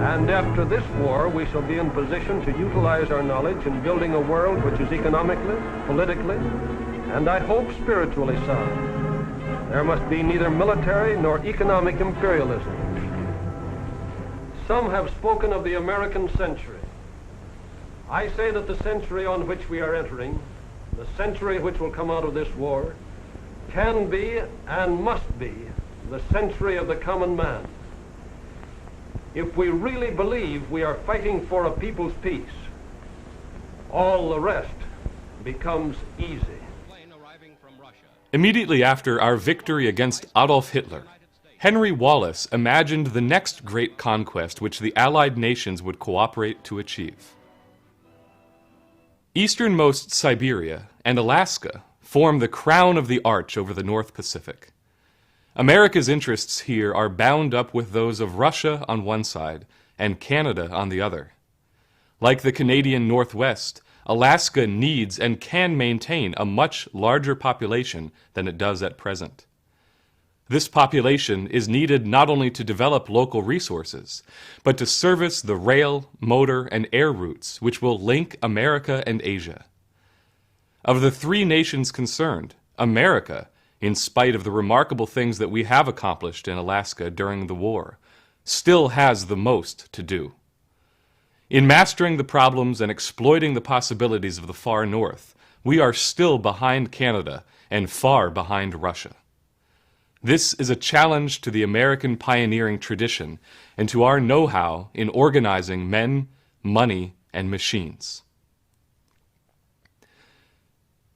And after this war, we shall be in position to utilize our knowledge in building a world which is economically, politically, and I hope spiritually sound. There must be neither military nor economic imperialism. Some have spoken of the American century. I say that the century on which we are entering, the century which will come out of this war, can be and must be the century of the common man. If we really believe we are fighting for a people's peace, all the rest becomes easy. Immediately after our victory against Adolf Hitler, Henry Wallace imagined the next great conquest which the Allied nations would cooperate to achieve. Easternmost Siberia and Alaska form the crown of the arch over the North Pacific. America's interests here are bound up with those of Russia on one side and Canada on the other. Like the Canadian Northwest, Alaska needs and can maintain a much larger population than it does at present. This population is needed not only to develop local resources, but to service the rail, motor, and air routes which will link America and Asia. Of the three nations concerned, America, in spite of the remarkable things that we have accomplished in Alaska during the war, still has the most to do. In mastering the problems and exploiting the possibilities of the far north, we are still behind Canada and far behind Russia. This is a challenge to the American pioneering tradition and to our know-how in organizing men, money, and machines.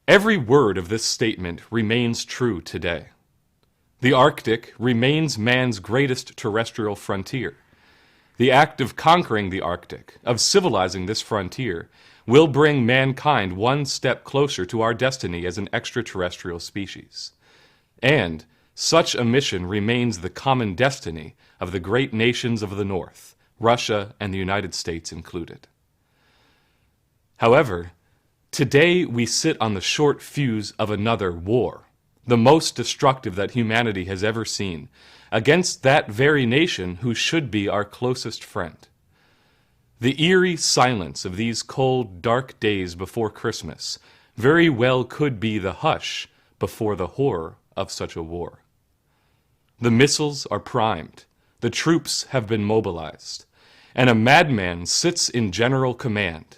Every word of this statement remains true today. The Arctic remains man's greatest terrestrial frontier. The act of conquering the Arctic, of civilizing this frontier, will bring mankind one step closer to our destiny as an extraterrestrial species. And such a mission remains the common destiny of the great nations of the North, Russia and the United States included. However, today we sit on the short fuse of another war, the most destructive that humanity has ever seen, against that very nation who should be our closest friend. The eerie silence of these cold, dark days before Christmas very well could be the hush before the horror of such a war. The missiles are primed, the troops have been mobilized, and a madman sits in general command.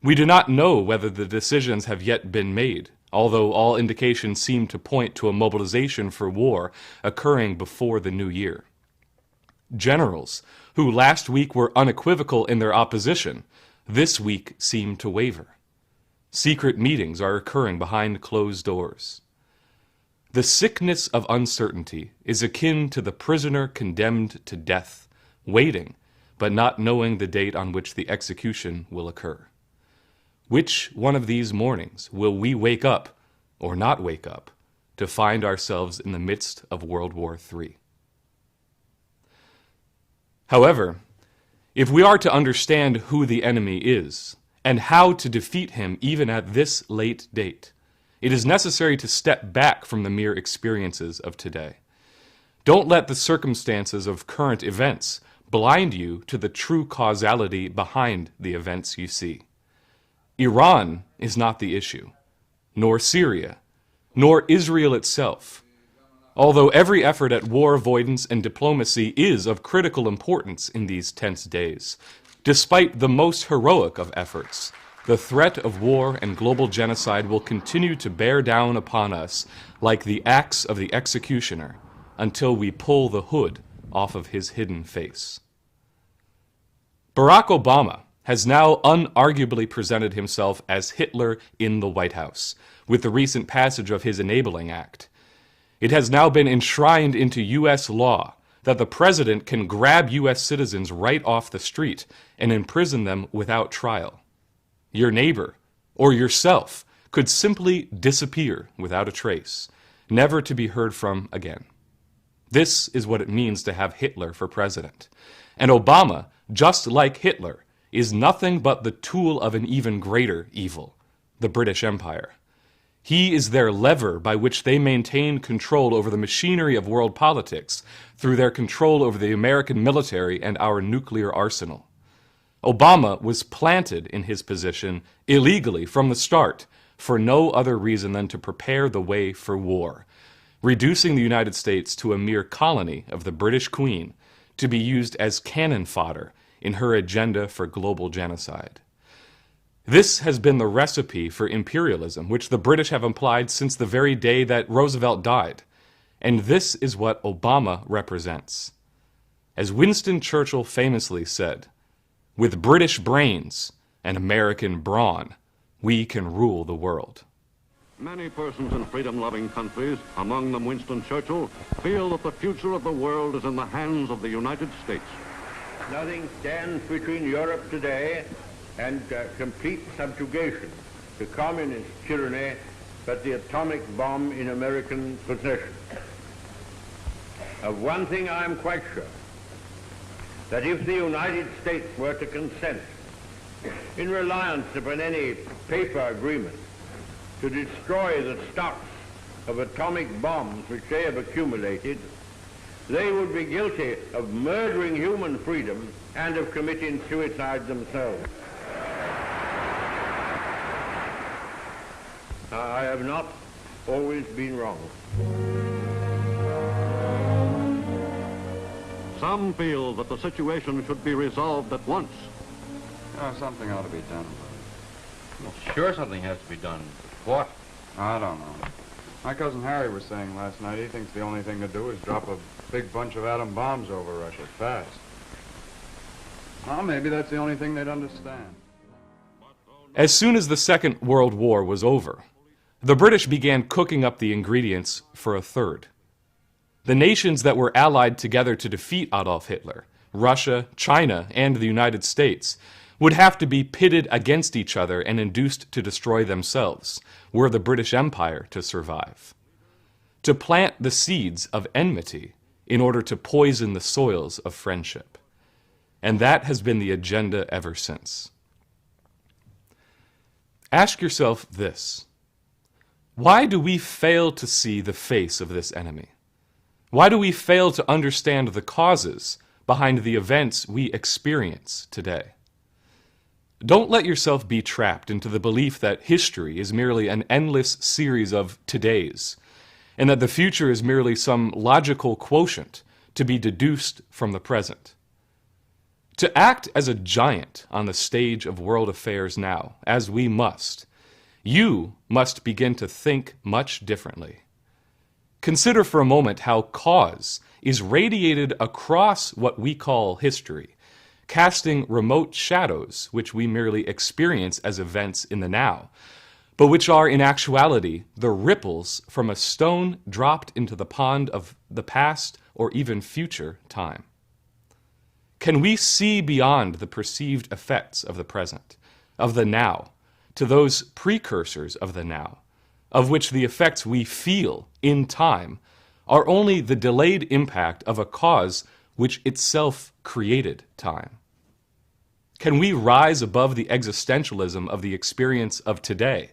We do not know whether the decisions have yet been made, although all indications seem to point to a mobilization for war occurring before the new year. Generals, who last week were unequivocal in their opposition, this week seem to waver. Secret meetings are occurring behind closed doors. The sickness of uncertainty is akin to the prisoner condemned to death, waiting, but not knowing the date on which the execution will occur. Which one of these mornings will we wake up, or not wake up, to find ourselves in the midst of World War III? However, if we are to understand who the enemy is, and how to defeat him even at this late date, it is necessary to step back from the mere experiences of today. Don't let the circumstances of current events blind you to the true causality behind the events you see. Iran is not the issue, nor Syria, nor Israel itself. Although every effort at war avoidance and diplomacy is of critical importance in these tense days, despite the most heroic of efforts, the threat of war and global genocide will continue to bear down upon us like the axe of the executioner until we pull the hood off of his hidden face. Barack Obama has now unarguably presented himself as Hitler in the White House, with the recent passage of his Enabling Act. It has now been enshrined into U.S. law that the president can grab U.S. citizens right off the street and imprison them without trial. Your neighbor, or yourself, could simply disappear without a trace, never to be heard from again. This is what it means to have Hitler for president. And Obama, just like Hitler, is nothing but the tool of an even greater evil, the British Empire. He is their lever by which they maintain control over the machinery of world politics through their control over the American military and our nuclear arsenal. Obama was planted in his position illegally from the start for no other reason than to prepare the way for war, reducing the United States to a mere colony of the British Queen to be used as cannon fodder in her agenda for global genocide. This has been the recipe for imperialism, which the British have applied since the very day that Roosevelt died. And this is what Obama represents. As Winston Churchill famously said, "With British brains and American brawn, we can rule the world." Many persons in freedom-loving countries, among them Winston Churchill, feel that the future of the world is in the hands of the United States. Nothing stands between Europe today and complete subjugation to communist tyranny but the atomic bomb in American possession. Of one thing I am quite sure, that if the United States were to consent, in reliance upon any paper agreement, to destroy the stocks of atomic bombs which they have accumulated, they would be guilty of murdering human freedom and of committing suicide themselves. I have not always been wrong. Some feel that the situation should be resolved at once. Something ought to be done about Well, sure something has to be done. What? it. I don't know. My cousin Harry was saying last night he thinks the only thing to do is drop a big bunch of atom bombs over Russia fast. Well, maybe that's the only thing they'd understand. As soon as the Second World War was over, the British began cooking up the ingredients for a third. The nations that were allied together to defeat Adolf Hitler, Russia, China, and the United States, would have to be pitted against each other and induced to destroy themselves, were the British Empire to survive. To plant the seeds of enmity in order to poison the soils of friendship. And that has been the agenda ever since. Ask yourself this: why do we fail to see the face of this enemy? Why do we fail to understand the causes behind the events we experience today? Don't let yourself be trapped into the belief that history is merely an endless series of todays, and that the future is merely some logical quotient to be deduced from the present. To act as a giant on the stage of world affairs now, as we must, you must begin to think much differently. Consider for a moment how cause is radiated across what we call history, casting remote shadows which we merely experience as events in the now, but which are in actuality the ripples from a stone dropped into the pond of the past or even future time. Can we see beyond the perceived effects of the present, of the now, to those precursors of the now, of which the effects we feel in time are only the delayed impact of a cause which itself created time? Can we rise above the existentialism of the experience of today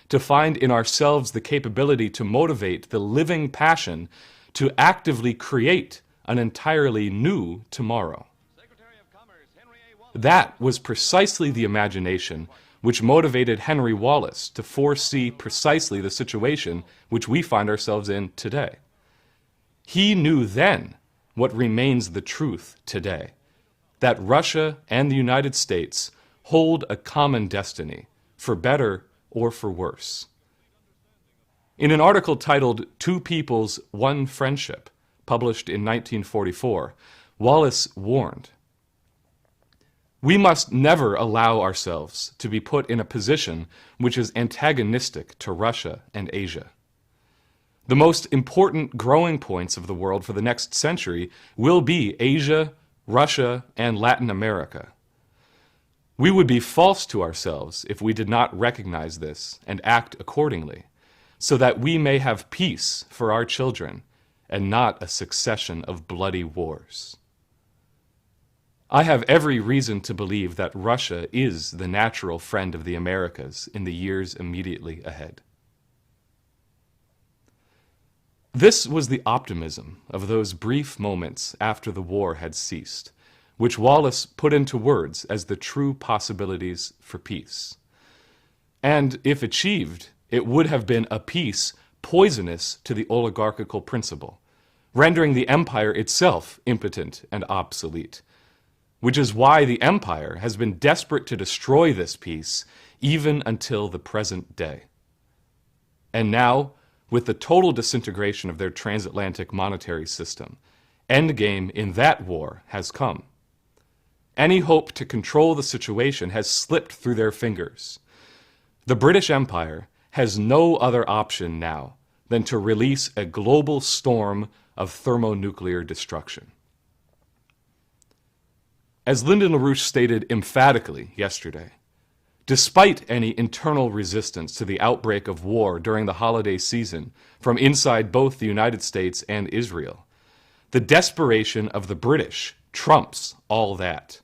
to find in ourselves the capability to motivate the living passion to actively create an entirely new tomorrow? That was precisely the imagination which motivated Henry Wallace to foresee precisely the situation which we find ourselves in today. He knew then what remains the truth today, that Russia and the United States hold a common destiny, for better or for worse. In an article titled "Two Peoples, One Friendship," published in 1944, Wallace warned, "We must never allow ourselves to be put in a position which is antagonistic to Russia and Asia. The most important growing points of the world for the next century will be Asia, Russia, and Latin America. We would be false to ourselves if we did not recognize this and act accordingly, so that we may have peace for our children and not a succession of bloody wars." I have every reason to believe that Russia is the natural friend of the Americas in the years immediately ahead. This was the optimism of those brief moments after the war had ceased, which Wallace put into words as the true possibilities for peace. And if achieved, it would have been a peace poisonous to the oligarchical principle, rendering the empire itself impotent and obsolete, which is why the empire has been desperate to destroy this peace even until the present day. And now, with the total disintegration of their transatlantic monetary system, endgame in that war has come. Any hope to control the situation has slipped through their fingers. The British Empire has no other option now than to release a global storm of thermonuclear destruction. As Lyndon LaRouche stated emphatically yesterday, despite any internal resistance to the outbreak of war during the holiday season from inside both the United States and Israel, the desperation of the British trumps all that.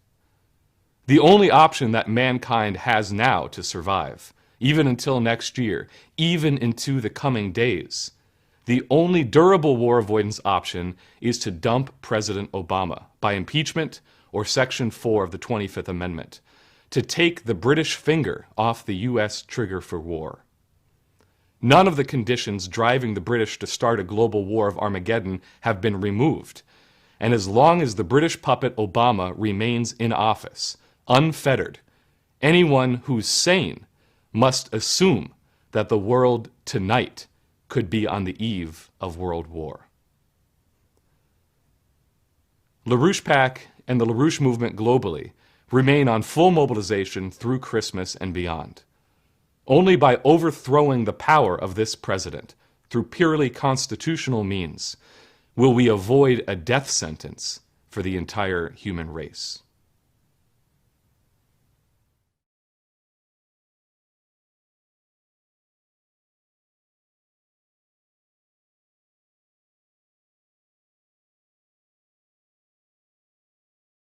The only option that mankind has now to survive, even until next year, even into the coming days, the only durable war avoidance option is to dump President Obama by impeachment or Section 4 of the 25th Amendment, to take the British finger off the U.S. trigger for war. None of the conditions driving the British to start a global war of Armageddon have been removed, and as long as the British puppet Obama remains in office, unfettered, anyone who's sane must assume that the world tonight could be on the eve of world war. LaRouche PAC and the LaRouche movement globally remain on full mobilization through Christmas and beyond. Only by overthrowing the power of this president through purely constitutional means will we avoid a death sentence for the entire human race.